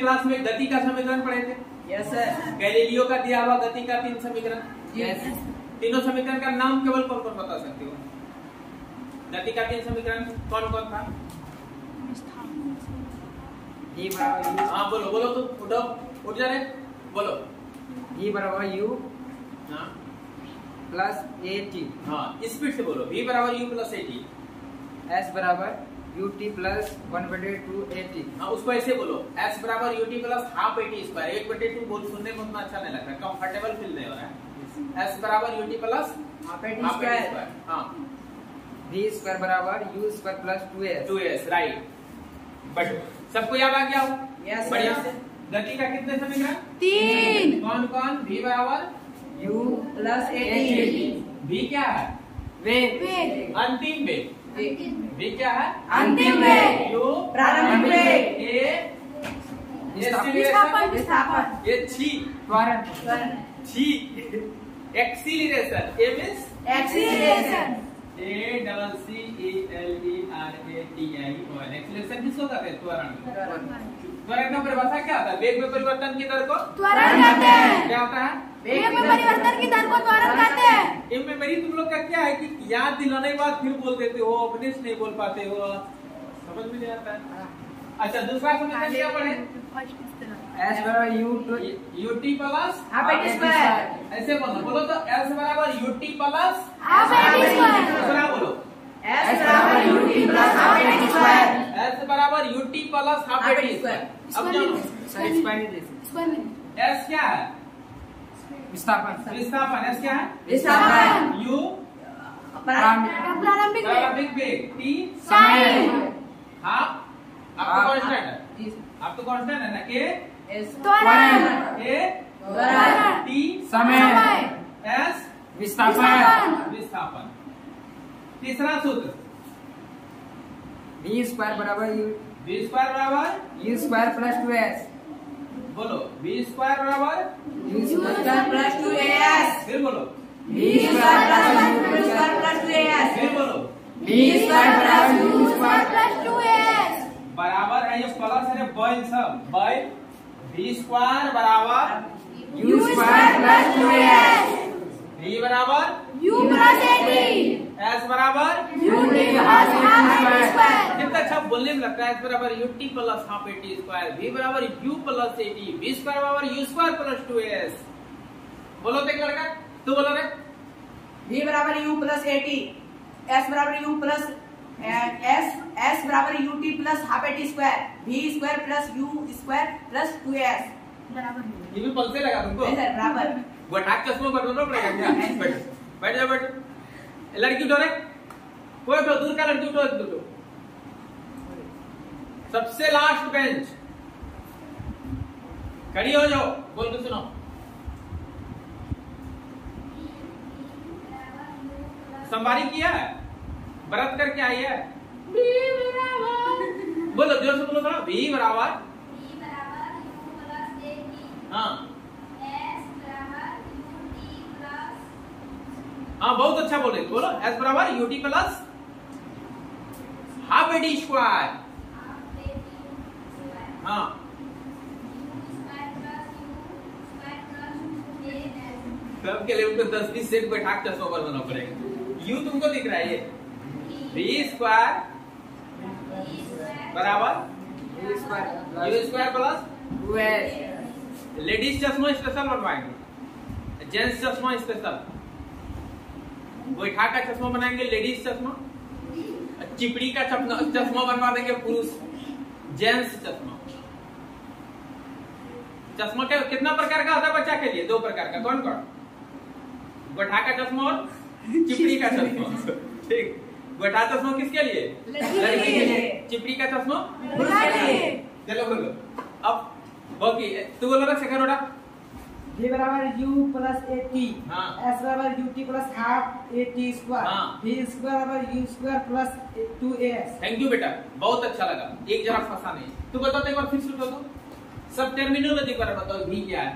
Class में गति का समीकरण पढ़े थे? Yes sir. गैलीलियो का दिया हुआ गति का 3 समीकरण। यस। तीनों समीकरण का नाम केवल कौन कौन बता सकते हो? गति का 3 समीकरण कौन कौन था? हाँ बोलो बोलो, तो उठो, उठ जा रे, बोलो। V बराबर U हाँ प्लस AT। हाँ स्पीड से बोलो। V बराबर U प्लस AT। S बराबर UT प्लस 1/2 AT। हाँ उसको ऐसे बोलो, S बराबर UT plus half AT square. 1/2 बोल सुनने में उतना अच्छा नहीं लग रहा, कंफर्टेबल फील नहीं हो रहा है। S बराबर UT plus half AT half AT square. Square. हाँ V स्क्वायर बराबर U square plus 2S। 2S right. But सबको याद आ गया हो? यस बढ़िया। सर। गति का कितने समीकरण? 3। कौन कौन? V बराबर U प्लस AT। V क्या है? वेग। अंतिम वेग। V क्या है? अंतिम वेग। U प्रारंभिक वेग। A विस्थापन। ये छी त्वरण। छी acceleration. A means acceleration. ACCELERATION। Acceleration किसको कहते हैं? त्वरण। त्वरण का परिभाषा क्या होता है? वेग में परिवर्तन की दर को त्वरण कहते हैं। क्या होता है? वेग में परिवर्तन की दर को त्वरण कहते हैं। इनमें मेरी तुम लोग का क्या है कि याद दिलाने के बाद फिर बोल देते हो, अपने से नहीं बोल पाते हो, समझ में नहीं आता है। अच्छा दूसरा समीकरण क्या पढ़े? S बराबर UT plus half AT square. ऐसे बोलो, बोलो तो S बराबर UT plus half AT square. दूसरा बोलो S बराबर UT plus half AT square. S बराबर UT plus half AT square. अब जानो एक्सपेंड। S क्या है? विस्थापन। विस्थापन। S क्या है? विस्थापन। U प्रारंभिक वेग। प्रारंभिक वेग। T time. हाफ आपको कांस्टेंट है, आप तो कांस्टेंट है ना। A त्वरण। A त्वरण। T समय। S विस्थापन। विस्थापन। तीसरा सूत्र V स्क्वायर बराबर V स्क्वायर बराबर U स्क्वायर प्लस 2S। बोलो V स्क्वायर बराबर U स्क्वायर प्लस 2AS। फिर बोलो V स्क्वायर बराबर U स्क्वायर प्लस 2AS। फिर बोलो V स्क्वायर बराबर U स्क्वायर प्लस 2AS। बराबर है ये प्लस है बाय सब बाय। V स्क्वायर बराबर U square plus 2AS। V बराबर U प्लस AT। S बराबर UT हाफ AT स्क्वायर। कितना अच्छा बोलने में लगता है। S बराबर UT plus half AT square. V बराबर U plus AT। V square बराबर U स्क्वायर प्लस 2AS। बोलो तो एक लड़का, तू बोलो रे। V बराबर U प्लस AT। S बराबर U प्लस S बराबर UT plus half AT square. V square plus U square plus 2AS। ये भी पल से लगा तुमको? बराबर। गोठाक चश्मा बदलना पड़ेगा क्या? बैठ बैठ जा बैठ। लड़की उठो रे, कोई उठो, दूर का लड़की उठो, उठो। सबसे लास्ट बेंच, खड़ी हो जाओ, बोल के सुनो। संवारी किया है, व्रत करके आई है। बोलो जोर से बोलो थोड़ा। V बराबर हाँ हाँ बहुत अच्छा बोले। बोलो S बराबर UT plus half AT square. हाँ सबके लिए उनको 10-20 सेट बैठा के चश्मा बनाना पड़ेगा। U तुमको दिख रहा है ये। V स्क्वायर बराबर U square plus 2S। Ladies चश्मा स्पेशल बनवाएंगे, जेंट्स चश्मा स्पेशल। गोइठा का चश्मा बनाएंगे लेडीज चश्मा, चिपड़ी का चश्मा बनवा देंगे पुरुष जेंट्स चश्मा। चश्मा के कितना प्रकार का होता है बच्चा के लिए? 2 प्रकार का। कौन कौन? गोइठा का चश्मा और चिपड़ी का चश्मा। ठीक। गोइठा चश्मा किसके लिए? लड़की के लिए। चिपड़ी का चश्मा चलो बोलो। अब बाकी तू बोलो ना सेकंड ऑर्डर। V बराबर U प्लस AT। हाँ। S बराबर UT plus half AT square. हाँ। V स्क्वायर बराबर U square plus 2AS। Thank you बेटा, बहुत अच्छा लगा। एक जरा फंसा नहीं। तू बता तो एक बार फिर से बता दो। सब टर्मिनोलॉजी पर बताओ। V क्या है?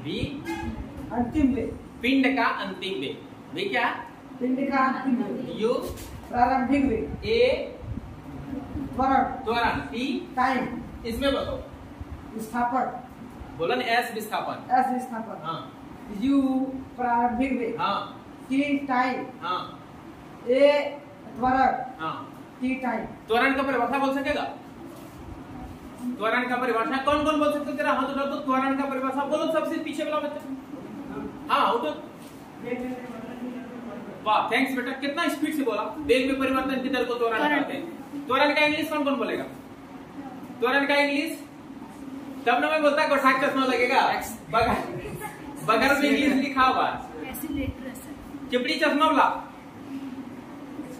V अंतिम वेग। पिंड का अंतिम वेग। V क्या है? पिंड का अंतिम वेग। U प्रारंभिक वेग। A त्वरण टी टाइम इसमें बताओ विस्थापन बोला ना एस विस्थापन एस विस्थापन हाँ यू प्रारंभिक वेग हाँ टी टाइम हाँ ए त्वरण हाँ टी टाइम त्वरण का परिभाषा बोल सकेगा त्वरण का परिभाषा कौन कौन बोल सकते तेरा हाथ उठा तो त्वरण का परिभाषा बोलो सबसे पीछे वाला बच्चा हाँ उठो वाह थैंक्स बेटा कितना स्पीड से बोला वेग में परिवर्तन की दर को त्वरण कहते हैं त्वरण का इंग्लिश कौन कौन बोलेगा त्वरण का इंग्लिश तब ना मैं बोलता गोठाक चश्मा लगेगा बगल में इंग्लिश लिखा हुआ चिपड़ी चश्मा बोला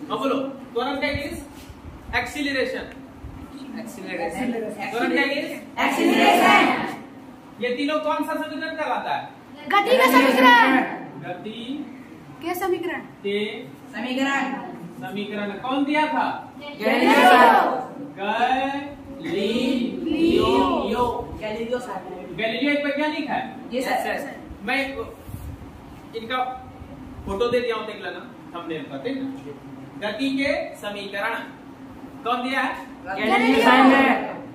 हाँ बोलो त्वरण का इंग्लिश एक्सीलरेशन त्वरण का इंग्लिश एक्सीलरेशन ये तीनों कौन सा समीकरण कहलाता है गति का समीकरण गति के समीकरण के समीकरण समीकरण कौन दिया था गैलीलियो गैलीलियो सर गैलीलियो एक वैज्ञानिक है जी सर मैं इनका फोटो दे दिया हूं देख लेना थंबनेल पर ठीक ना गति के समीकरण कौन दिया है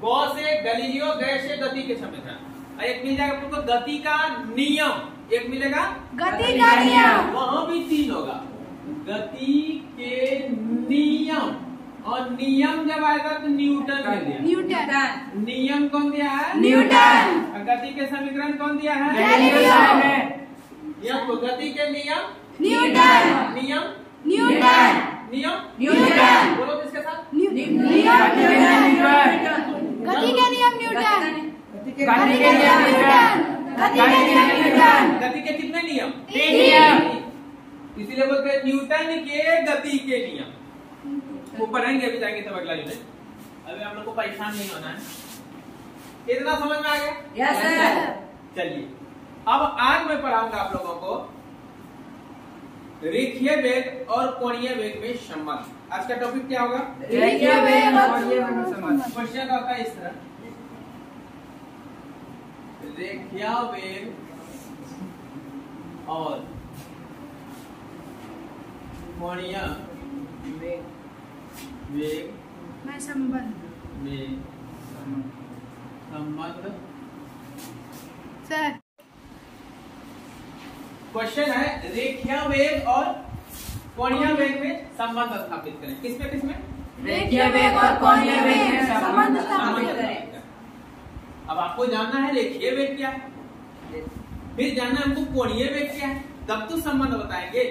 गौ से गैलीलियो गए से गति के समीकरण एक मिल जाएगा आपको गति का नियम एक मिलेगा गति का नियम वहां भी तीन होगा गति के नियम और नियम जब आएगा तो न्यूटन मिल दिया न्यूटन नियम कौन दिया है न्यूटन और गति के समीकरण कौन दिया है गैलीलियो ये आपको गति के नियम न्यूटन नियम न्यूटन नियम न्यूटन बोलो किसके साथ गति के नियम न्यूटन गति के गति के नियम न्यूटन गति के नियम न्यूटन गति के कितने नियम तीन नियम इसीलिए बोलते हैं न्यूटन के गति के नियम वो पढ़ेंगे अभी जाएंगे तब अगला यूनिट अभी आप लोग को परेशान नहीं होना है इतना समझ में आ गया यस सर चलिए अब आज मैं पढ़ाऊंगा आप लोगों को रेखीय वेग और कोणीय वेग में संबंध आज का टॉपिक क्या होगा रेखीय वेग और क्वेश्चन आता है इस तरह रेखीय वेग और कोणीय वेग में संबंध में संबंध सर क्वेश्चन है रेखीय वेग और कोणीय वेग में संबंध स्थापित करें किसमें रेखीय वेग और कोणीय वेग में संबंध स्थापित संबंध करें स्थापित करें। अब आपको जानना है रेखीय वेग क्या है फिर जानना है हमको कोणीय वेग क्या है तब तो संबंध बताएंगे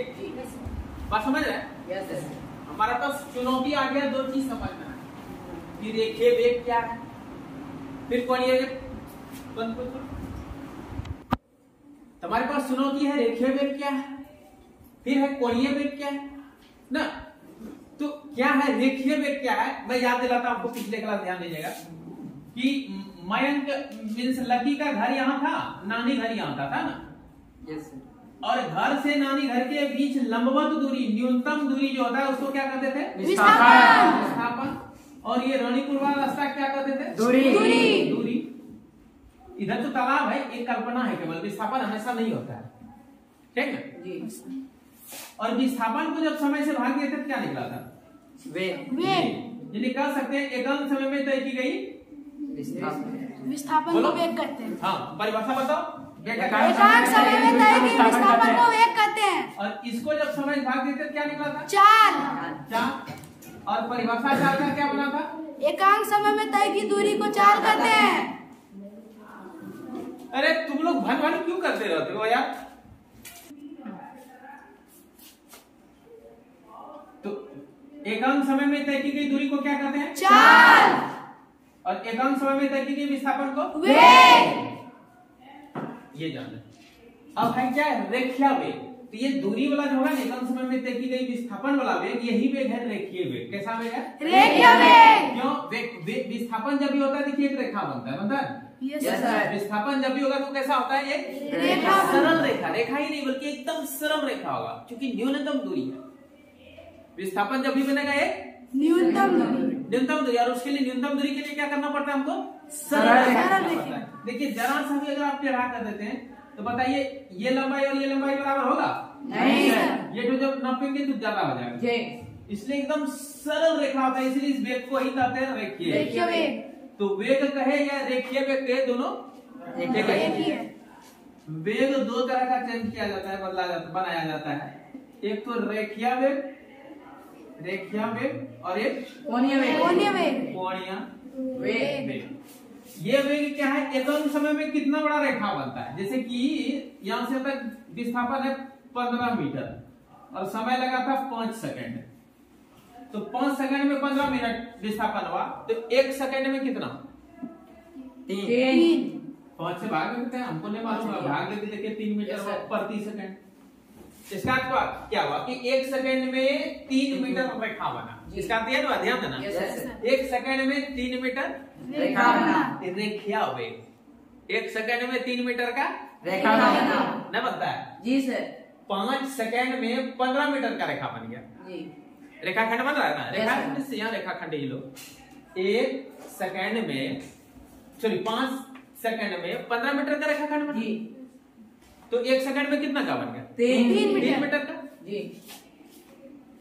बात समझ रहे हैं यस सर हमारा पास चुनौती आ गया दो चीज समझना है कि रेखीय वेग क्या है फिर कोणीय वेग तुम्हारे पास चुनौती है रेखीय वेग क्या है फिर है कोणीय वेग क्या है ना तो क्या है रेखीय वेग क्या है मैं याद दिलाता हूं आपको पिछले क्लास ध्यान दीजिएगा कि मयंक मींस लकी का घर यहाँ था नानी घर यहाँ था ना यस सर और घर से नानी घर के बीच लंबवत दूरी न्यूनतम दूरी जो होता है उसको क्या कहते थे विस्थापन और ये रानीपुर वाला रास्ता क्या कहते थे दूरी इधर तो तालाब है एक कल्पना है केवल विस्थापन हमेशा नहीं होता है ठीक है जी और विस्थापन को जब समय से भाग दिए थे क्या निकला था वेग यानी कह सकते हैं एकांक समय में तय की गई विस्थापन बोलो। को वेग कहते हैं हाँ परिभाषा बताओ एकांक समय में तय की विस्थापन को वेग कहते हैं और इसको जब समय से भाग देते क्या निकला था चार और परिभाषा चार का क्या बना था एकांक समय में तय की दूरी को चार कहते हैं अरे तुम लोग भन भन क्यों करते रहते हो यार तो एकांक समय में तय की गई दूरी को क्या कहते हैं चार और एकांक समय में तय की गई विस्थापन को वेग ये जानना अब है क्या रेखीय वेग तो ये दूरी वाला जो है एकांक समय में तय की गई विस्थापन वाला वेग यही वेग है रेखीय वेग कैसा वेग है रेखीय वेग क्यों विस्थापन जब भी होता है देखिए एक रेखा बनता है यस सर विस्थापन जब भी होगा तो कैसा होता है एक रेखा। सरल रेखा रेखा ही नहीं बल्कि एकदम सरल रेखा होगा क्योंकि न्यूनतम दूरी है विस्थापन जब भी बनेगा एक न्यूनतम दूरी और उसके लिए न्यूनतम दूरी के लिए क्या करना पड़ता है हमको सरल रेखा रेखा। पड़ता है देखिए जरा सा भी अगर आप टेढ़ा कर देते हैं तो बताइए ये लंबाई और ये लंबाई बराबर होगा नहीं सर ये तो जब नापेंगे तो ज्यादा हो जाएगा जी इसलिए एकदम सरल रेखा होता है, इसलिए इस वेग को ही कहते हैं रेखीय। रेखीय वेग। तो वेग कहे या रेखीय वेग कहे, दोनों एक ही है। वेग दो तरह का चेंज किया जाता है, बनाया जाता है। एक तो रेखीय वेग और एक कोणीय वेग। कोणीय वेग। कोणीय वेग। वेग। ये वेग क्या है, एक समय में कितना बड़ा रेखा बनता है। जैसे कि यहां से तक विस्थापन है 15 मीटर और समय लगा था 5 सेकंड, तो 5 सेकंड में 15 मिनट विस्थापन हुआ, तो 1 सेकंड में कितना? 3। 5 से भाग देते हैं, हमको नहीं मालूम, भाग देते देखिए 3 मीटर प्रति सेकंड। इसका अर्थ क्या हुआ कि 1 सेकंड में 3 मीटर रेखा बना। इसका अर्थ ध्यान देना, 1 सेकंड में 3 मीटर रेखा बना। रेखीय वेग 1 सेकंड में 3 मीटर का रेखा बना। न बनता है जी सर। 5 सेकंड में 15 मीटर का रेखा बन गया। जी रेखाखंड बन रहा है ना, रेखाखंड से यहाँ रेखाखंड ही लो। 1 सेकंड में 5 सेकंड में 15 मीटर का रेखाखंड बना। जी तो 1 सेकंड में कितना का बन गया? 3 मीटर का। जी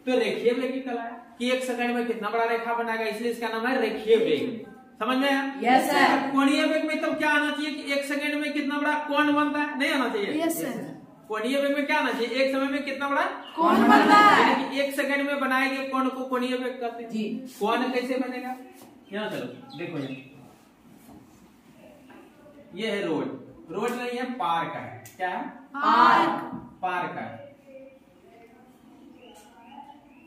तो रेखीय वेग की कला है कि 1 सेकंड में कितना बड़ा रेखा बनाएगा, इसलिए इसका नाम है रेखीय वेग। समझ में आया? Yes sir. कोणीय वेग में तो क्या आना चाहिए कि 1 सेकंड में कितना बड़ा कोण बनता है, नहीं आना चाहिए? Yes sir. कोणीय वेग में क्या आना चाहिए, 1 समय में कितना बड़ा कोण बनता है। यानी कि 1 सेकंड में बनाए गए कोण को कोणीय वेग कहते हैं। जी। कोण कैसे बनेगा, यहाँ चलो देखो, ये है रोड नहीं है, पार्क है। क्या है? पार्क है।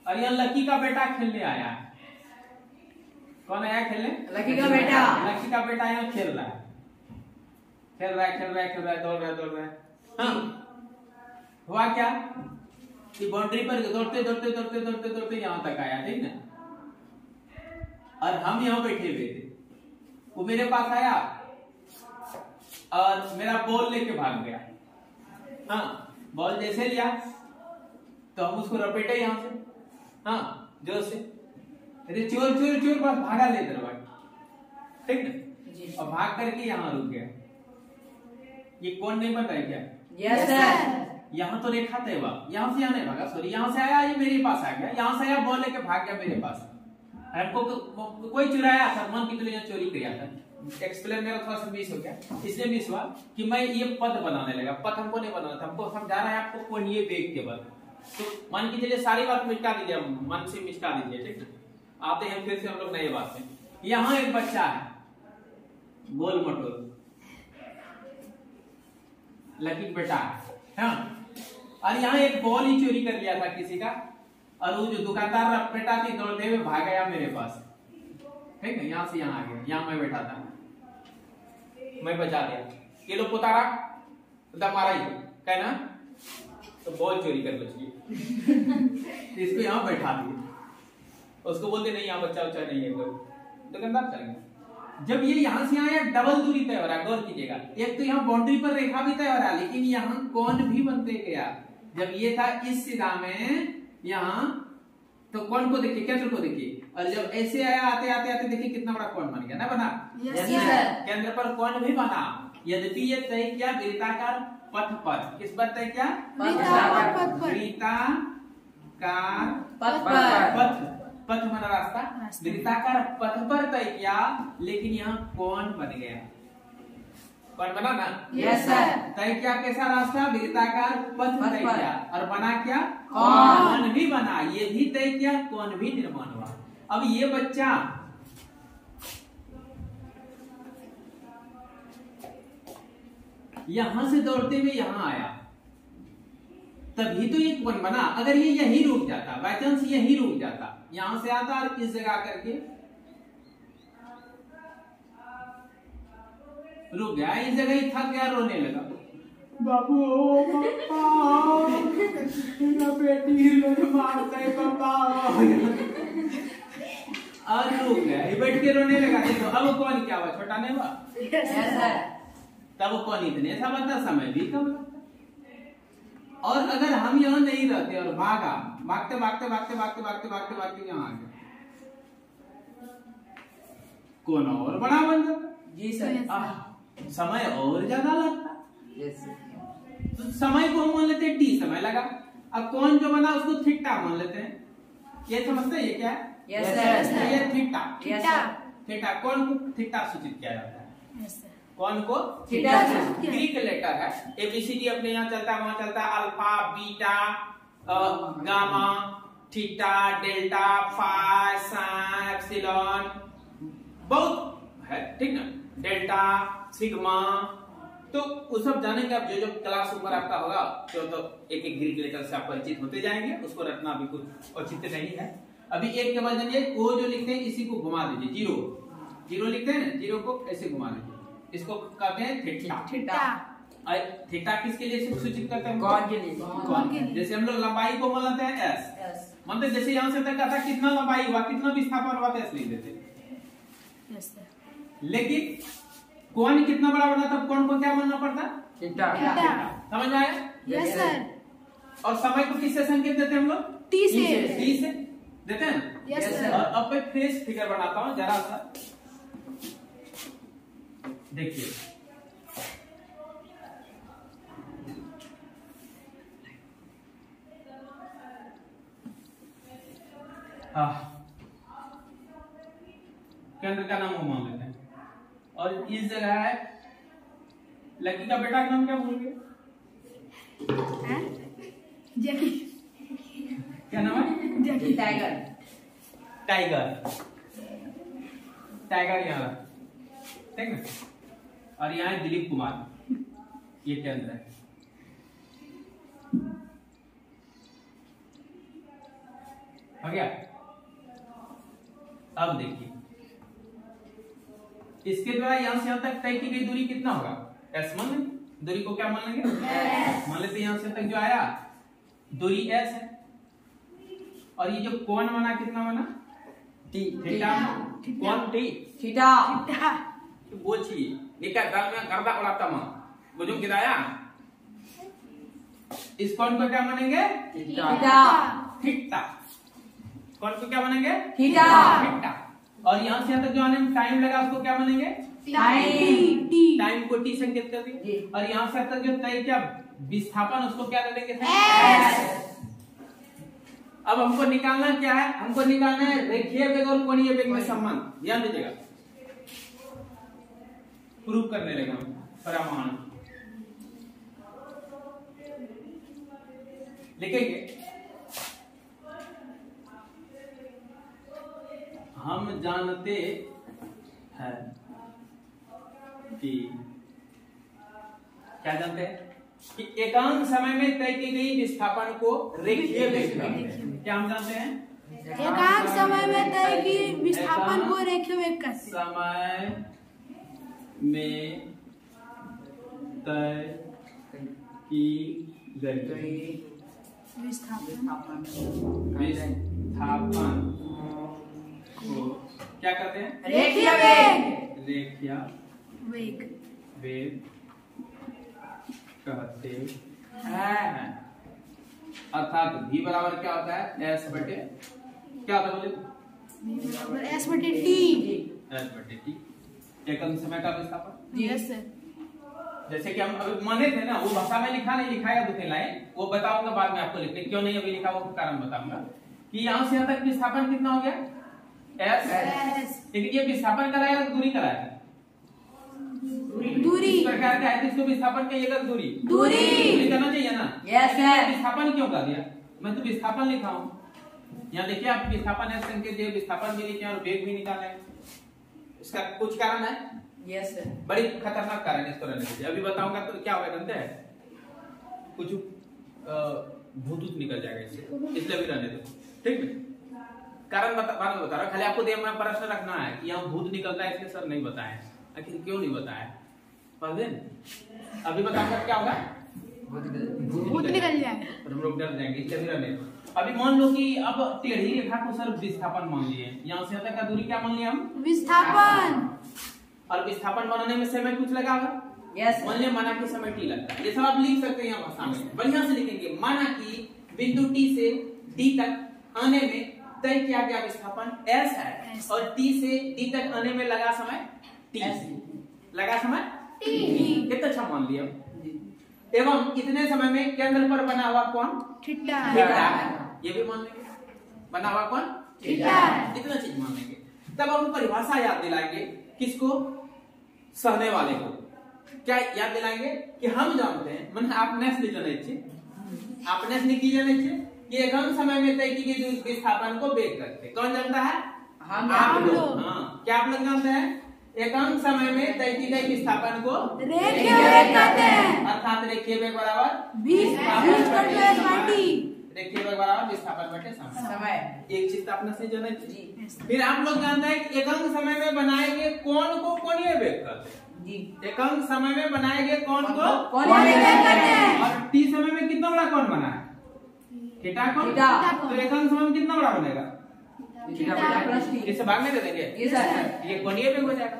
और यहाँ लकी का बेटा खेलने आया है। कौन आया खेलने? लकी का बेटा। लकी का बेटा यहाँ खेल रहा है, दौड़ रहा है। हाँ, हुआ क्या कि बाउंड्री पर दौड़ते यहाँ तक आया, ठीक ना? और हम यहाँ बैठे हुए थे, वो मेरे पास आया और मेरा बॉल लेके भाग गया। हाँ, बॉल जैसे लिया तो हम उसको रपेटे यहाँ से, हाँ जोर से, अरे चोर बस भागा ले दरवाजा, ठीक ना? और भाग करके यहाँ रुक गया। ये कौन नहीं बन रहा है क्या? Yes sir. यहाँ तो रेखा तय हुआ, यहाँ से यहाँ नहीं भागा, सॉरी, यहाँ से आया, ये मेरे पास आ गया, यहाँ से आया, बॉल लेके भाग गया मेरे पास। हमको कोई चुराया था, मान के चलिए चोरी किया था। एक्सप्लेन मेरा थोड़ा सा मिस हो गया, इसलिए मिस हुआ कि मैं ये पद बनाने लगा। पद हमको नहीं बनाना था, हमको समझा रहा है आपको कोणीय वेग केवल। तो मान के चलिए सारी बात मिटा दीजिए, मन से मिटा दीजिए, ठीक है? आते हैं फिर से हम लोग नई बात में। यहाँ एक बच्चा है, गोल मटोल, लकी बेटा है, हाँ? और यहाँ एक बॉल ही चोरी कर लिया था किसी का, और वो जो दुकानदार बेटा थी दौड़ते हुए भाग गया मेरे पास, ठीक है? यहाँ से यहाँ आ गया, यहाँ मैं बैठा था, मैं बचा दिया। ये लोग पोतारा मारा ही कहना, तो बॉल चोरी कर बच गई। इसको यहाँ बैठा दिया, उसको बोलते नहीं यहाँ बच्चा नहीं है, दुकानदार चल गया। जब ये यहाँ से आया, डबल दूरी तय हो रहा है, गौर कीजिएगा। एक तो यहाँ बाउंड्री पर रेखा भी तय हो रहा है, लेकिन यहाँ कोण भी बनते गया। जब ये था इस सीधा में यहाँ, तो कोण को देखिए, केंद्र को देखिए, और जब ऐसे आया आते आते देखिए कितना बड़ा कोण बन गया ना, बना? केंद्र पर कोण भी बना। यद्यपि ये तय किया वृत्ताकार पथ पर, किस पर तय किया? वृत्ताकार पथ बना रास्ता, वृत्ताकार पथ पर तय किया, लेकिन यहाँ कोण बन गया। कौन बना ना? Yes sir. तय किया कैसा रास्ता? वृत्ताकार पथ तय किया, और बना क्या? कोण भी बना। ये भी तय किया, कोण भी निर्माण हुआ। अब ये बच्चा यहां से दौड़ते हुए यहां आया, तभी तो ये कोण बना। अगर ये यही रुक जाता, बाय चांस यही रुक जाता, यहां से आता और इस जगह करके रुक गया, इस जगह ही थक गया, रोने लगा, बाबू बेटी मारता है पापा, और रुक गया, बैठ के रोने लगा। तो अब कौन क्या हुआ? छोटा नहीं हुआ? तब कौन इतने सा बता, समय भी कम लगता। और अगर हम यहाँ नहीं रहते और भागते यहाँ आ गए, कौन और बड़ा बन जाता? जी सर। समय और ज्यादा लगता। यस तो समय को हम मान लेते हैं टी समय लगा, अब कौन जो बना उसको थीटा मान लेते हैं, ये समझते हैं ये क्या है? Yes sir. ये थीटा। थीटा। थीटा कौन को थीटा सूचित किया जाता है? Yes sir. कौन को? थीटा। ग्रीक लेटर है, एबीसीडी अपने यहाँ चलता है, वहां चलता है alpha, beta, gamma, theta, delta, phi, psi, epsilon, बहुत है, ठीक ना, डेल्टा, सिग्मा, तो वो सब जानेंगे आप जो क्लास ऊपर आपका होगा, तो एक एक ग्रीक लेटर से आप परिचित होते जाएंगे, उसको रखना अभी कुछ औचित्य नहीं है। अभी एक के बाद जानिए, वो जो लिखते हैं इसी को घुमा दीजिए, जीरो, जीरो लिखते हैं ना, जीरो को ऐसे घुमा दीजिए, इसको कहते हैं थीटा। थीटा। थीटा किसके लिए सूचित करते हैं? कौन के लिए? कौन के लिए? जैसे हम लोग लंबाई को मानते हैं एस, यस। मतलब जैसे यहाँ से तक था कितना लंबाई हुआ, कितना विस्थापन हुआ, एस लिख देते। Yes sir. लेकिन कोण कितना बड़ा बना तब कोण को क्या मानना पड़ता? थीटा। थीटा। समझ आया? Yes sir. और समय को किससे संकेत देते हैं हम लोग? टी से। टी से देते हैं ना? Yes Yes, sir. sir। और अब मैं फेस फिगर बनाता हूँ जरा सा, देखिए केंद्र का नाम वो मान लेते हैं, और इस जगह है लकी का बेटा का नाम क्या भूल गए? जैकी। क्या नाम है? जैकी। टाइगर। टाइगर। टाइगर यहाँ रहा, ठीक ना, और यहाँ है दिलीप कुमार, ये केंद्र है। हो गया? अब देखिए इसके द्वारा यहां से यहां तक तय की गई दूरी कितना होगा? एस मान लेंगे, दूरी को क्या मान लेंगे? मान लेते हैं यहां से तक जो आया दूरी एस है, और ये जो कोण बना कितना बना? टी। थीटा। कोण टी। थीटा। थीटा। बोलिए निका दाल में गर्दा उड़ाता मां बुझो गिराया, इस कोण को क्या मानेंगे? थीटा। थीटा। कोण को क्या मानेंगे? थीटा। थीटा। और यहाँ से यहाँ तक जो आने में टाइम लगा उसको क्या मानेंगे? टाइम। टी। टाइम को टी संकेत कर दिए, जी। और यहाँ से तक जो तय क्या विस्थापन उसको क्या दे देंगे? एस। अब हमको निकालना क्या है? हमको निकालना है रेखीय वेग और कोणीय वेग में संबंध। ध्यान दीजिएगा, प्रूव करने लगा परमाणु लिखेंगे। हम जानते हैं कि क्या जानते हैं कि एकांक समय में तय की गई विस्थापन को रेखीय वेग कहते हैं। क्या हम जानते हैं? एकांक समय में तय की विस्थापन को रेखीय वेग कहते हैं। समय में तय की गई विस्थापन। विस्थापन को क्या कहते हैं? रेखीय वेग। रेखीय वेग। वेग कहते हैं। अर्थात v बराबर क्या होता है? s बटे क्या होता है बोले? एस बटे टी। s बटे t, एकम समय का विस्थापन। Yes sir. जैसे कि हम अभी माने थे ना, वो भाषा में लिखा नहीं, लिखा है दूसरी लाइन, वो बताऊंगा बाद में आपको लिखने क्यों नहीं अभी लिखा, वो कारण बताऊंगा कि यहाँ से यहाँ तक विस्थापन कितना हो गया? s। लेकिन ये विस्थापन कराएगा दूरी कराएगा? दूरी। इस प्रकार का है तो इसको विस्थापन कहिएगा दूरी। दूरी। दूरी करना चाहिए ना? Yes sir. विस्थापन क्यों कर दिया? मैं तो विस्थापन लिखा हूँ। यहाँ देखिए आप विस्थापन है संकेत दिए, विस्थापन भी लिखे और वेग भी निकाले। इसका कुछ कारण है? Yes sir. बड़ी खतरनाक कारण है, इसको रहने दीजिए। अभी बताऊंगा तो क्या होगा जानते हैं? कुछ भूत निकल जाएगा इससे, इसलिए भी रहने दो, ठीक है? कारण बाद में बता रहा, खाली आपको दिमाग में प्रश्न रखना है कि यहाँ भूत निकलता है, इसलिए सर नहीं बताए, आखिर क्यों नहीं बताया? अभी बताऊंगा क्या होगा? भूत निकल जाएगा। हम लोग डर जाएंगे, इसलिए भी रहने दो। अभी मान लो कि अब टेढ़ी रेखा को सर विस्थापन मान लिए, यहाँ से तक का दूरी क्या मान लिया हम? विस्थापन। और विस्थापन बनाने में समय कुछ लगा होगा? यस। मान लिया माना कि समय टी लगता है, ये सब आप लिख सकते हैं यहाँ भाषा में, बढ़िया से लिखेंगे। माना कि बिंदु टी से डी तक आने में तय किया गया विस्थापन s है, और टी से डी तक आने में लगा समय t, लगा समय t। कितना अच्छा मान लिया। एवं इतने समय में केंद्र पर बना हुआ कौन? थीटा। थीटा, ये भी मान लेंगे। बना हुआ कौन? थीटा। इतना चीज मान लेंगे। तब हम परिभाषा याद दिलाएंगे किसको? सहने वाले को। क्या याद दिलाएंगे कि हम जानते हैं मन आपने जाने आपने की जाने कि एक हम समय में तय की गई विस्थापन को वेग करते। कौन जानता है? आप लोग। हाँ, क्या आप लोग जानते हैं? एकांक समय में तय की गई विस्थापन को रेखीय वेग कहते हैं। अर्थात रेखीय वेग बराबर 20 रेखीय वेग बराबर विस्थापन बटे समय। एक चीज आपने से जाना जी। फिर आप लोग जानते हैं कि एकांक समय में बनाए गए कोण को कोणीय वेग कहते हैं। जी। एकांक समय में बनाए गए कोण को कोणीय वेग कहते हैं। और टी समय में कितना बड़ा कोण बना है? थीटा कोण। थीटा। तो एकांक समय में कितना बड़ा बनेगा? Theta plus T. इसे भाग में दे देंगे। ये सर ये कोणीय वेग हो जाएगा।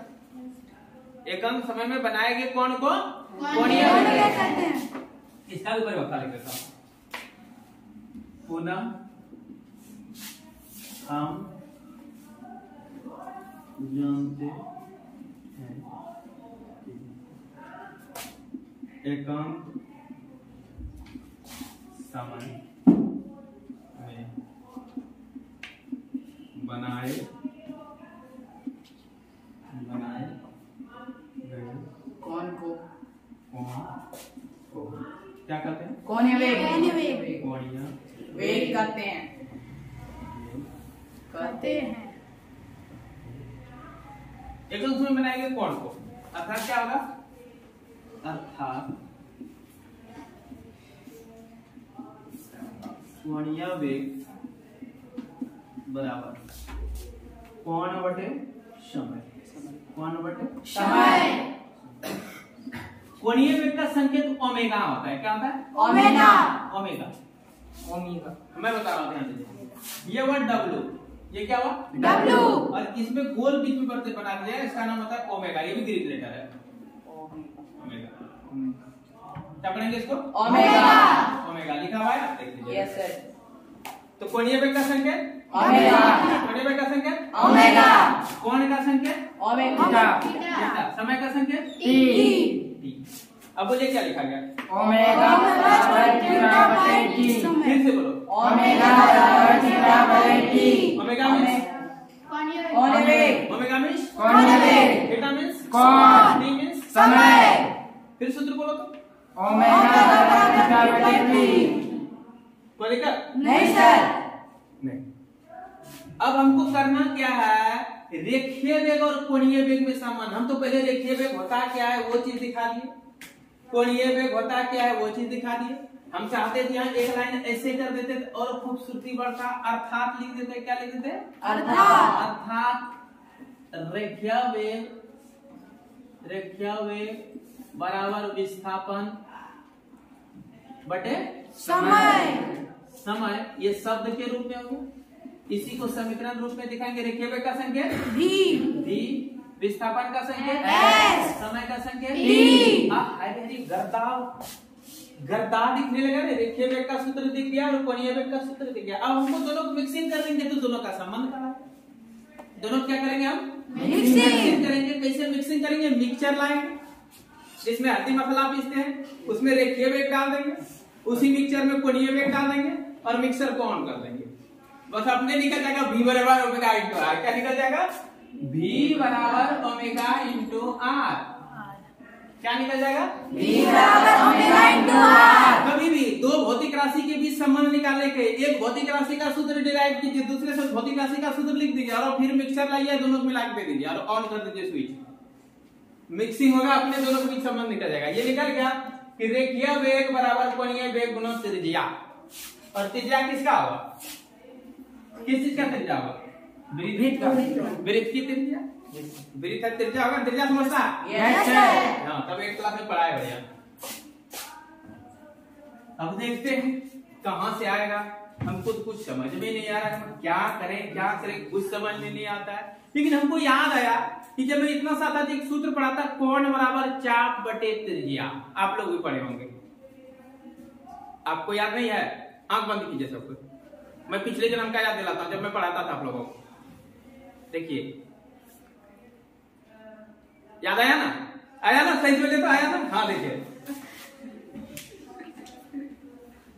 एकांक समय में बनाए गए कोण को कोणीय वेग कहते हैं। इसका भी परिभाषा लिख देता हूं। पुनः हम जानते हैं एकांक समय में बनाए गए कौन को क्या कहते हैं? कोणीय वेग। कोणीय वेग कहते हैं। एकांक समय बनाए गए कोण को अर्थात क्या होगा? अर्थात कोणीय वेग बराबर कोण बटे समय। कोण बटे समय। कोणीय वेग का संकेत ओमेगा होता है। क्या होता है? ओमेगा। ओमेगा। मैं बता रहा हूँ ध्यान दीजिए। ये वर्ड W, ये क्या हुआ? W। और इसमें गोल बीच में बर्ते बना दिया, इसका नाम होता है ओमेगा। ये भी ग्रीक लेटर है। ओमेगा। क्या पढ़ेंगे इसको? ओमेगा। ओमेगा लिखा हुआ है, आप देख लीजिए। Yes sir. तो कोणीय वेग का संकेत ओमेगा। कोणीय वेग का संकेत ओमेगा। कोण का संकेत ओमेगा। थीटा। समय का संकेत टी। अब बोलिए क्या लिखा गया? ओमेगा बराबर थीटा बटे टी। फिर से बोलो। ओमेगा बराबर थीटा बटे टी। ओमेगा मींस कोणीय वेग। ओमेगा मींस कोणीय वेग। थीटा मींस कोण। टी मींस समय। फिर सूत्र बोलो तो। ओमेगा बराबर थीटा बटे टी। कोई दिक्कत नहीं सर। नहीं। अब हमको करना क्या है? रेखीय वेग और कोणीय वेग में संबंध। हम तो पहले रेखीय वेग होता क्या है वो चीज दिखा दिए, कोणीय वेग होता क्या है वो चीज दिखा दिए। हम चाहते थे यहाँ एक लाइन ऐसे कर देते और खूबसूरती बढ़ता, अर्थात लिख देते। क्या लिख देते? अर्थात रेखीय वेग बराबर विस्थापन बटे समय। ये शब्द के रूप में होंगे। इसी को समीकरण रूप में दिखाएंगे। रेखीय वेग का संकेत v, विस्थापन का संकेत S, समय का संकेत T। गर्दा दिखने लगा ना। रेखीय वेग का सूत्र दिख गया और कोणीय वेग का सूत्र दिख गया। अब हमको दोनों को मिक्सिंग कर देंगे तो दोनों का संबंध क्या है? दोनों क्या करेंगे हम? मिक्सिंग करेंगे। कैसे मिक्सिंग करेंगे? मिक्सचर लाएंगे जिसमें हल्दी मसाला पीसते हैं, उसमें रेखीय वेग डाल देंगे, उसी मिक्सचर में कोणीय वेग डाल देंगे और मिक्सर को ऑन कर देंगे। बस अपने निकल जाएगा v बराबर ओमेगा इंटू आर। क्या निकल जाएगा? v बराबर ओमेगा इंटू आर। क्या निकल जाएगा? v बराबर ओमेगा इंटू आर। कभी भी दो भौतिक राशि के बीच संबंध निकालने के एक भौतिक राशि का सूत्र डिराइव कीजिए, दूसरे से भौतिक राशि का सूत्र लिख दीजिए और फिर मिक्सर लाइए, दोनों को मिला के दे दीजिए और ऑन कर दीजिए स्विच। मिक्सिंग होगा, अपने दोनों के बीच संबंध निकल जाएगा। ये निकल गया कि रेखीय वेग बराबर कोणीय वेग गुणा त्रिज्या। और त्रिज्या किसका होगा? किस चीज का त्रिज्या होगा? वृत्त का। वृत्त की त्रिज्या, वृत्त का त्रिज्या होगा। त्रिज्या समझता है? Yes sir. हाँ, तब एक क्लास में पढ़ा है बढ़िया। अब देखते हैं कहां से आएगा। हमको तो कुछ समझ में नहीं आ रहा है, क्या करें कुछ समझ में नहीं आता है। लेकिन हमको याद आया कि जब मैं इतना सा था एक सूत्र पढ़ा था, कोण बराबर चाप बटे त्रिज्या। आप लोग भी पढ़े होंगे, आपको याद नहीं है? आंख बंद कीजिए सब कुछ। मैं पिछले जन्म का याद दिलाता हूं जब मैं पढ़ाता था आप लोगों को। देखिए याद आया ना? आया ना? सही बोले तो आया ना? हाँ देखिए,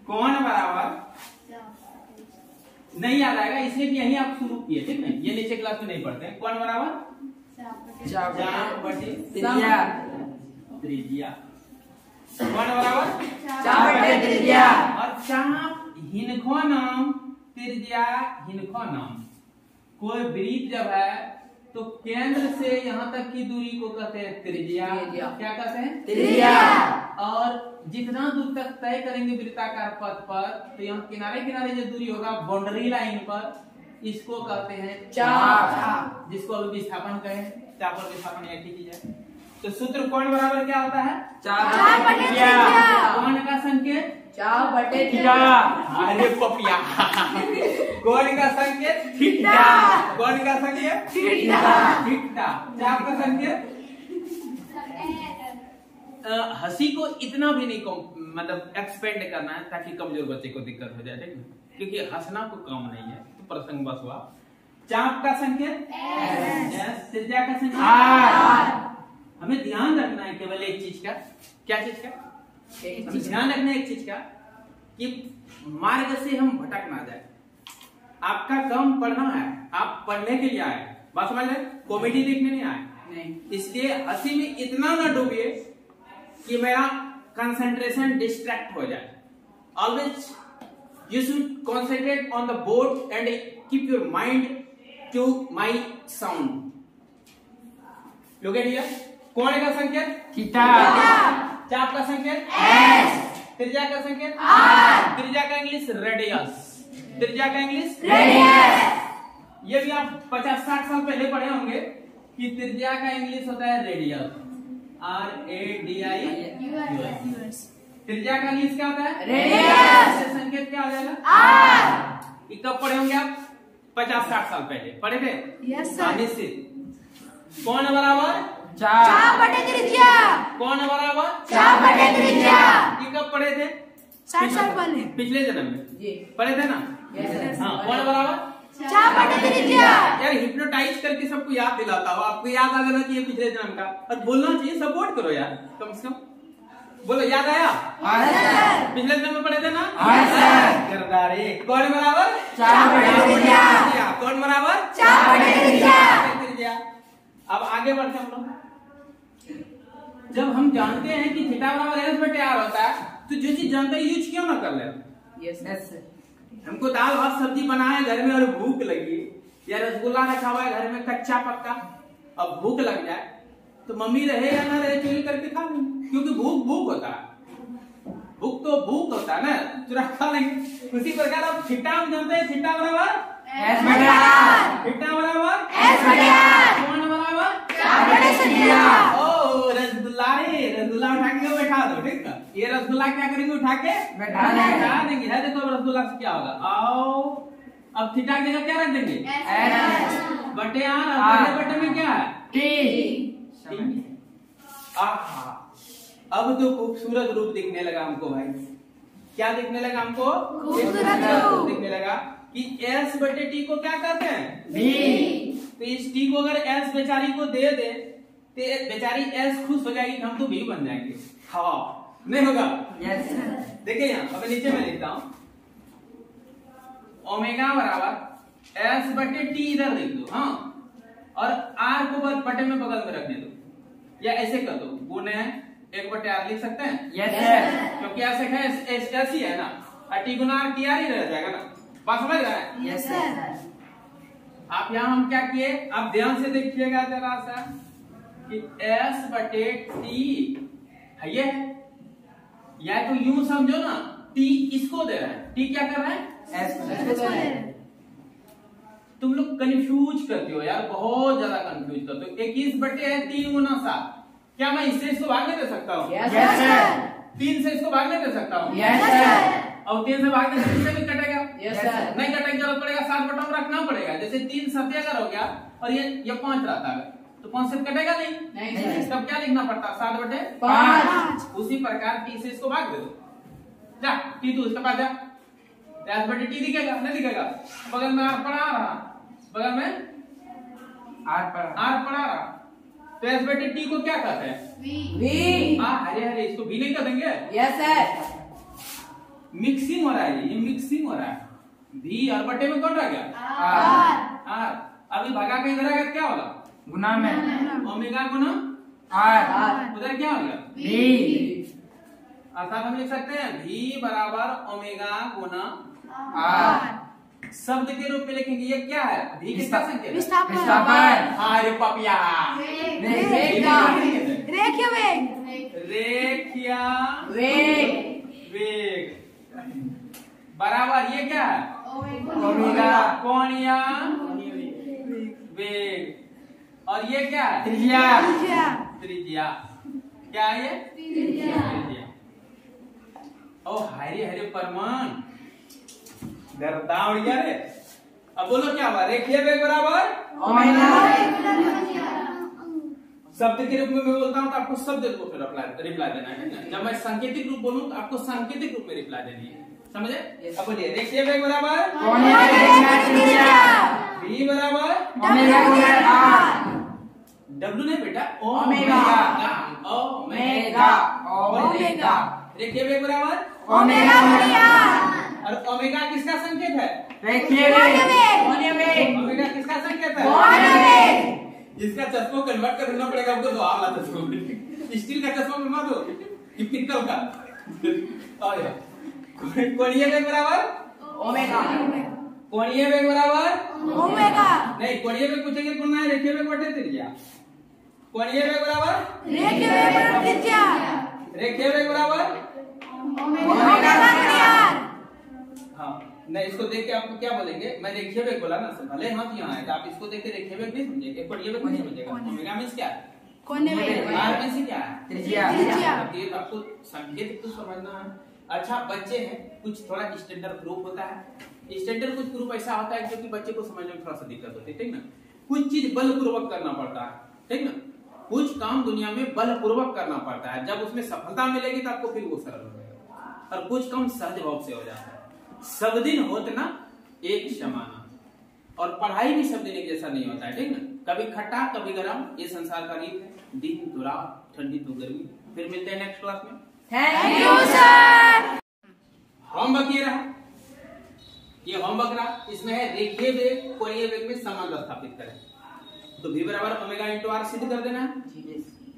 कोण बराबर नहीं याद आएगा इसलिए कि यही आप शुरू किए, ठीक है? ये नीचे क्लास में नहीं पढ़ते हैं। कौन बराबर चाप बटे त्रिज्या। त्रिज्या। कौन बराबर चाप बटे त्रिज्या। और चाप हिनको नाम, त्रिज्या हिनको नाम। कोई वृत्त जब है तो केंद्र से यहाँ तक की दूरी को कहते हैं त्रिज्या। क्या कहते हैं? त्रिज्या। और जितना दूर तक तय करेंगे वृत्ताकार पथ पर, तो यहाँ किनारे किनारे जो दूरी होगा बाउंड्री लाइन पर, इसको कहते हैं चाप, जिसको अभी विस्थापन कहें। चाप और विस्थापन एक ही चीज है। तो सूत्र कोण बराबर क्या होता है? चाप बटे त्रिज्या। कोण का संकेत चाप बटे थीटा। अरे पपिया, कोण का संकेत थीटा। कोण का संकेत थीटा। थीटा। चाप का संकेत। हंसी को इतना भी नहीं मतलब एक्सपेंड करना है ताकि कमजोर बच्चे को दिक्कत हो जाए, ठीक है? क्योंकि हंसना को काम नहीं है, तो प्रसंग बस हुआ। चाप का संकेत एस, त्रिज्या का संकेत आर। हमें ध्यान रखना है केवल एक चीज का। क्या चीज का? हमें ध्यान रखना है एक चीज का कि मार्ग से हम भटक ना जाए। आपका काम पढ़ना है, आप पढ़ने के लिए आए, बात समझ रहे? कॉमेडी देखने नहीं आए। नहीं, इसलिए हंसी में इतना ना डूबिए कि मेरा कंसंट्रेशन डिस्ट्रैक्ट हो जाए। Always you should concentrate on the board and keep your mind to my sound. लोग कोण का संकेत थीटा। चाप का संकेत एस। त्रिज्या का संकेत आर। त्रिज्या का इंग्लिश रेडियस। त्रिज्या का इंग्लिश रेडियस। ये भी आप 50-60 साल पहले पढ़े होंगे कि त्रिज्या का इंग्लिश होता है रेडियस, RADIUS। त्रिज्या का इंग्लिश क्या होता है? रेडियस। संकेत क्या हो जाएगा? आर। ये कब पढ़े होंगे आप? 50-60 साल पहले पढ़े थे? Yes sir. निश्चित। कौन बराबर चाप बटे त्रिज्या। कौन बराबर चाप बटे त्रिज्या। ये कब पढ़े थे? 60 साल पहले पिछले जन्म में जी पढ़े थे ना? यस। हाँ, कौन बराबर चाप बटे त्रिज्या। यार हिप्नोटाइज करके सबको याद दिलाता हूँ। आपको याद आ जाना चाहिए पिछले जन्म का, और बोलना चाहिए, सपोर्ट करो यार कम से कम। बोलो याद आया? पिछले जन्म में पढ़े थे ना? गर्दारे। कौन बराबर चाप बटे त्रिज्या। कौन बराबर चाप बटे त्रिज्या। अब आगे बढ़ते हम लोग। जब हम जानते हैं कि थीटा बराबर एस बटे आर होता है, तो जो चीज जानते हैं यूज क्यों ना कर ले? Yes yes. हमको दाल भात सब्जी बनाए घर में और भूख लगी, या रसगुल्ला रखा हुआ है घर में कच्चा पक्का, अब भूख लग जाए तो मम्मी रहे या ना रहे चोरी करके खा लेंगे, क्योंकि भूख भूख होता है। भूख तो भूख होता है ना, चुरा खा लेंगे। उसी प्रकार अब थीटा हम जानते हैं, थीटा बराबर एस बटे आर। थीटा बराबर एस बटे आर। कौन बराबर चाप बटे त्रिज्या। ओ रसगुल्ला रे, रसगुल्ला उठा के बैठा दो, ठीक है? ये रसगुल्ला क्या करेंगे? उठा के बैठा देंगे। बैठा देंगे। है देखो रसगुल्ला से क्या होगा? आओ अब थीटा की जगह क्या रख देंगे? एस बटे आर। और बटे बटे में क्या है? टी। आहा, अब तो खूबसूरत रूप दिखने लगा हमको भाई। क्या दिखने लगा हमको? खूबसूरत रूप दिखने लगा कि एस बटे टी को क्या कहते हैं? बी। तो इस टी को अगर एस बेचारी को दे दे तो बेचारी एस खुश हो जाएगी, हम तो भी बन जाएंगे। हाँ नहीं होगा? यस। देखिए यहाँ अब नीचे में लिखता हूं, ओमेगा बराबर एस बटे टी इधर लिख दो, हाँ, और आर को बटे में बगल में रखने दो, या ऐसे कर दो, गुणे 1 बटे आर लिख सकते हैं? Yes sir. क्योंकि ऐसे है एस ही है ना, और टी गुना आर टी आर ही रह जाएगा ना। बात समझ रहे हैं? Yes sir. आप यहाँ हम क्या किए, आप ध्यान से देखिएगा जरा सा कि एस बटे टी है ये, या तो यूं समझो ना, टी इसको दे रहा है, टी क्या कर रहा है? एस। तुम लोग कंफ्यूज करते हो यार, बहुत ज्यादा कंफ्यूज करते हो। 21 बटे है 3 गुना 7, क्या मैं इससे इसको भाग नहीं दे सकता हूँ? Yes sir. 3 से इसको भाग नहीं दे सकता हूँ? Yes sir. और 3 से भागने से इससे भी कटेगा? Yes sir. नहीं कटने की जरूरत पड़ेगा, 7 बटा में रखना पड़ेगा। जैसे 3 7 अगर हो गया और ये 5 रहता है तो 5 से कटेगा नहीं? नहीं सर। तब क्या लिखना पड़ता? 7 बटे 5। उसी प्रकार टी से इसको भाग दे दो, जा टी तू इसके पास जा, एस बटे टी दिखेगा? नहीं दिखेगा? बगल में आर पड़ा रहा, बगल में आर पड़ा रहा, तो एस बटे टी को क्या कहते हैं? वी। अरे अरे इसको भी नहीं कर देंगे? Yes sir. मिक्सिंग हो रहा है, ये मिक्सिंग हो रहा है, भी और बटे में कौन रह गया? आर। अभी भगा के इधर आ गया क्या होगा? गुना में ओमेगा गुना आर, उधर क्या हो गया? भी अर्थात हम लिख सकते हैं भी बराबर ओमेगा गुना आर। शब्द के रूप में लिखेंगे। ये क्या है? भी किसका संकेत है? विस्थापन। अरे पपिया रेखीय वेग। रेखीय वेग बराबर ये क्या है? ओमेगा कोणीय वेग। और ये क्या है? त्रिज्या त्रिज्या। क्या है ये? त्रिज्या। ओ हरे हरे परमान गर्दा उड़ गया रे। अब बोलो क्या हुआ? रेखीय वेग बराबर ओमेगा शब्द के रूप में मैं बोलता हूँ तो आपको शब्द रूप में रिप्लाई देना है ना। जब मैं सांकेतिक रूप बोलूँ तो आपको सांकेतिक रूप में रिप्लाई देनी है। समझे? अब बोलिए रेखीय वेग बराबर v बराबर ओमेगा आर। W नहीं बेटा, ओमेगा। ओमेगा। ओमेगा। रेखीय वेग बराबर ओमेगा और ओमेगा किसका संकेत है? रेखीय वेग ओमेगा किसका संकेत है? इसका चश्मा कन्वर्ट करना पड़ेगा हमको। तो आला चश्मा स्टील का चश्मा बनवा दो कि पित्तल का। और कोणीय वेग बराबर ओमेगा। कोणीय वेग बराबर ओमेगा। नहीं, कोणीय वेग पूछेंगे तो ना रेखीय वेग बटे त्रिज्या। कोणीय वेग बराबर रेखीय वेग बराबर त्रिज्या। रेखीय वेग बराबर ओमेगा आर। हाँ नहीं, इसको देख के आपको क्या बोलेंगे? मैं रेखीय वेग बोला ना, भले हाथ यहाँ है तो आप इसको देख के रेखीय वेग नहीं समझेंगे, कोणीय वेग नहीं समझेगा। ओमेगा मींस क्या है? कोणीय वेग। आर मींस क्या है? त्रिज्या। ये तो आपको संकेत तो समझना है। अच्छा बच्चे हैं, कुछ थोड़ा स्टैंडर्ड ग्रुप होता है। स्टैंडर्ड कुछ ग्रुप ऐसा होता है जो कि बच्चे को समझने में थोड़ा सा दिक्कत होती है, ठीक ना। कुछ चीज बलपूर्वक करना पड़ता है, ठीक ना। कुछ काम दुनिया में बलपूर्वक करना पड़ता है, जब उसमें सफलता मिलेगी तो आपको फिर वो सरल हो जाएगा। और कुछ काम सहज भाव से हो जाता है। सब दिन होत ना एक समाना, और पढ़ाई भी सब दिन एक जैसा नहीं होता है, ठीक ना। कभी खट्टा कभी गरम, ये संसार का रीत है। दिन तो रात, ठंडी तो गर्मी। फिर मिलते हैं नेक्स्ट क्लास में। Thank you sir. होमवर्क ये रहा, ये होमवर्क रहा। इसमें है रेखीय वेग कोणीय वेग में संबंध स्थापित करें। तो v बराबर ओमेगा इंटू आर सिद्ध कर देना है।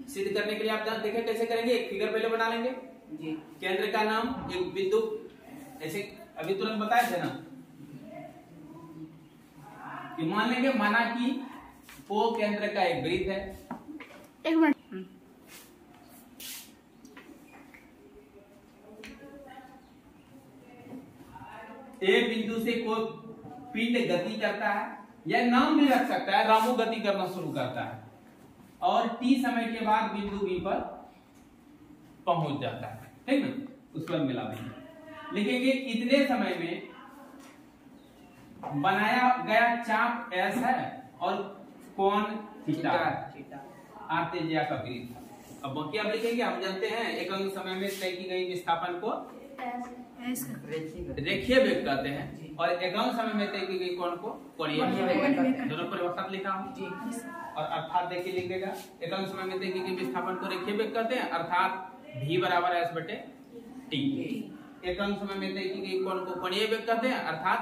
सिद्ध करने के लिए आप देखें कैसे करेंगे। एक फिगर पहले बना लेंगे जी। केंद्र का नाम, एक बिंदु, ऐसे अभी तुरंत बताए थे ना कि मान लेंगे, माना कि O केंद्र का एक वृत्त है। एक मिनट। ए बिंदु से कोई पिंड गति करता है, या नाम भी रख सकता है, रामू गति करना शुरू करता है, और t समय के बाद बिंदु B पर पहुंच जाता है, ठीक ना। उस पर मिला देंगे, लिखेंगे इतने समय में बनाया गया चाप S है और कोण थीटा, आर्तेजिया का वृत्त। अब बाकी आप लिखेंगे, हम जानते हैं एक अंक समय में तय की गई विस्थापन को रेखीय वेग कहते हैं, और एकांक समय में तय की गई कोण को कोणीय वेग। दोनों परिभाषा लिखा हूं, और अर्थात देखिए लिख देगा। एकांक समय में तय की गई विस्थापन को रेखीय वेग कहते हैं, अर्थात v बराबर s बटे t। एकांक समय में तय की गई कोण को कोणीय वेग कहते हैं, अर्थात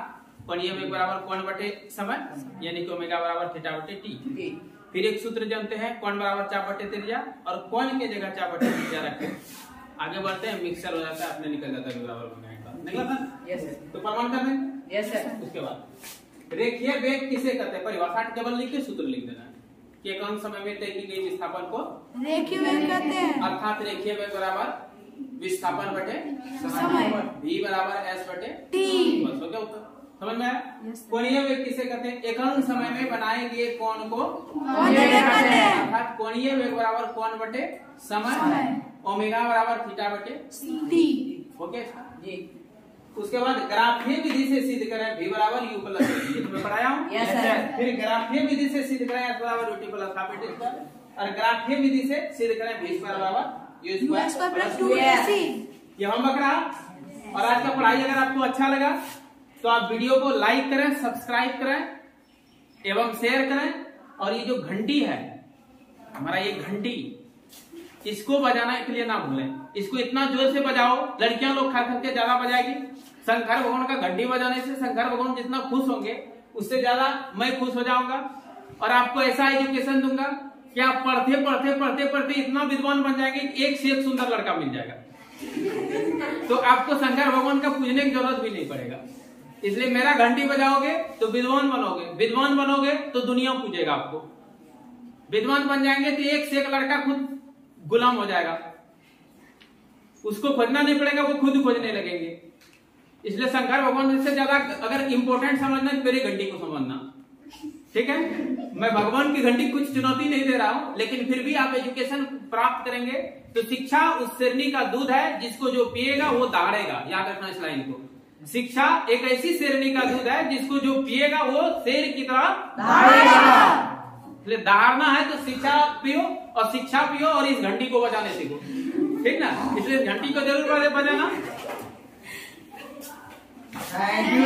कोणीय वेग बराबर कोण बटे समय, यानी कि ओमेगा बराबर थीटा बटे t। फिर एक सूत्र जानते हैं, कोण बराबर चाप बटे त्रिज्या, और कोण के जगह चाप बटे त्रिज्या रखें। आगे बढ़ते हैं, मिक्सर हो जाता है, अपने निकल जाता है बराबर बनाएगा, निकला था। Yes sir. तो प्रमाण कर दें। Yes sir. उसके बाद रेखीय वेग किसे कहते हैं? परिभाषा केवल लिख के सूत्र लिख देना है कि एकांक समय में तय की गई विस्थापन को रेखीय वेग कहते हैं, अर्थात रेखीय वेग बराबर विस्थापन बटे समय। v बराबर s बटे t। बस हो गया उत्तर, समझ में आया। कोणीय वेग किसे कहते हैं? एकांक समय में बनाए गए कोण को कोणीय वेग कहते हैं, अर्थात कोणीय वेग बराबर कोण बटे समय, ओमेगा बराबर थीटा बटे t। ओके जी। उसके बाद ग्राफीय विधि से सिद्ध करें v बराबर u प्लस ये तो मैं पढ़ाया हूं। Yes sir. फिर ग्राफीय विधि से सिद्ध करें s बराबर ut plus half it square, और ग्राफीय विधि से सिद्ध करें v स्क्वायर बराबर u स्क्वायर प्लस 2ac। ये होमवर्क रहा। और आज का पढ़ाई अगर आपको अच्छा लगा तो आप वीडियो को लाइक करें, सब्सक्राइब करें एवं शेयर करें, और ये जो घंटी है हमारा, ये घंटी, इसको बजाना के लिए ना भूलें। इसको इतना जोर से बजाओ, लड़कियां लोग खा करके ज्यादा बजाएगी, शंकर भगवान का घंटी बजाने से शंकर भगवान जितना खुश होंगे उससे ज्यादा मैं खुश हो जाऊंगा और आपको ऐसा एजुकेशन दूंगा कि आप पढ़ते पढ़ते पढ़ते पढ़ते इतना विद्वान बन जाएंगे कि एक से एक सुंदर लड़का मिल जाएगा। तो आपको शंकर भगवान का पूजने की जरूरत भी नहीं पड़ेगा। इसलिए मेरा घंटी बजाओगे तो विद्वान बनोगे, विद्वान बनोगे तो दुनिया पूजेगा आपको, विद्वान बन जाएंगे तो एक से एक लड़का खुद गुलाम हो जाएगा, उसको खोजना नहीं पड़ेगा, वो खुद खोजने लगेंगे। इसलिए शंकर भगवान से ज्यादा अगर इंपॉर्टेंट समझना है मेरी घंटी को समझना, ठीक है। मैं भगवान की घंटी कुछ चुनौती नहीं दे रहा हूं, लेकिन फिर भी आप एजुकेशन प्राप्त करेंगे तो शिक्षा उस शेरनी का दूध है जिसको जो पिएगा वो दहाड़ेगा। याद रखना इस लाइन को, शिक्षा एक ऐसी शेरनी का दूध है जिसको जो पिएगा वो शेर की तरह दहाड़ेगा। इसलिए दहाड़ना है तो शिक्षा पियो और शिक्षा पियो और इस घंटी को बजाने सीखो, ठीक ना। इसलिए घंटी को जरूर बजाना। Thank you.